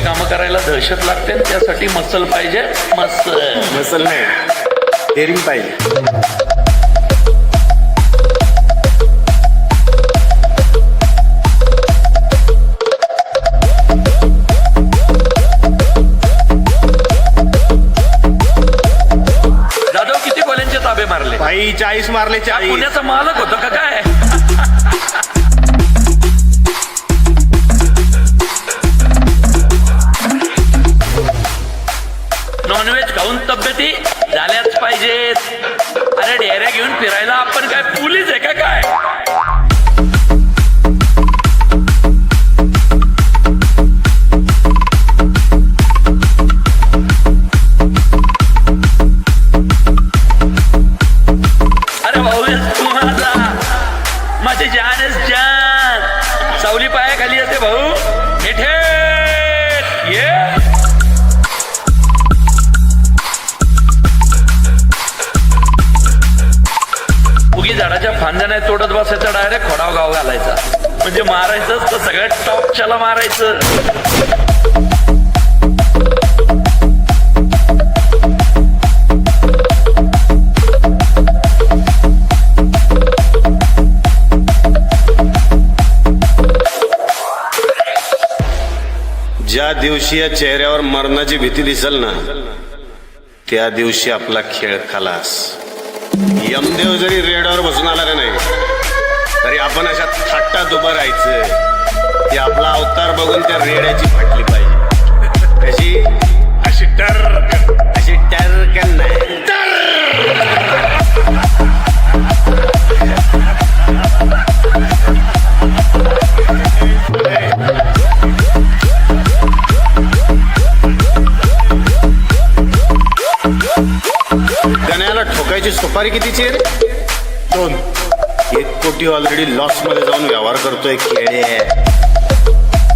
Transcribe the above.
कामं करायला दहशत लागते, त्यासाठी मसल पाहिजे. मसल नाही, डेअरिंग पाहिजे. जाधव किती गोल्यांचे ताबे मारले? बाई 40 मारले. 40. पुण्याचा मालक होता का काय? नॉनव्हेज खाऊन तब्येती झाल्याच पाहिजेत. अरे डेऱ्या घेऊन फिरायला आपण काय पोलीस आहे का काय? अरे भाऊ तू माझी जान आहेस जान. सावली पायाखाली असते भाऊ. मिठे ये उगी झाडाच्या फांद्या नाही तोडत बसायचा, डायरेक्ट खोडाव गाव घालायचा. म्हणजे मारायचं तर सगळ्यात टॉपच्याला मारायचं. ज्या दिवशी या चेहऱ्यावर मरणाची भीती दिसल ना, त्या दिवशी आपला खेळ खलास. यमदेव जरी रेडावर बसून आला का नाही, तरी आपण अशा थाटात उभं राहायचं की आपला अवतार बघून त्या रेड्याची फाटली पाहिजे. अशी टर्कन नाही. गण्याला ठोकायची सुपारी कितीची रे? 2. 1 कोटी ऑलरेडी लॉस मध्ये जाऊन व्यवहार करतोय खेळे.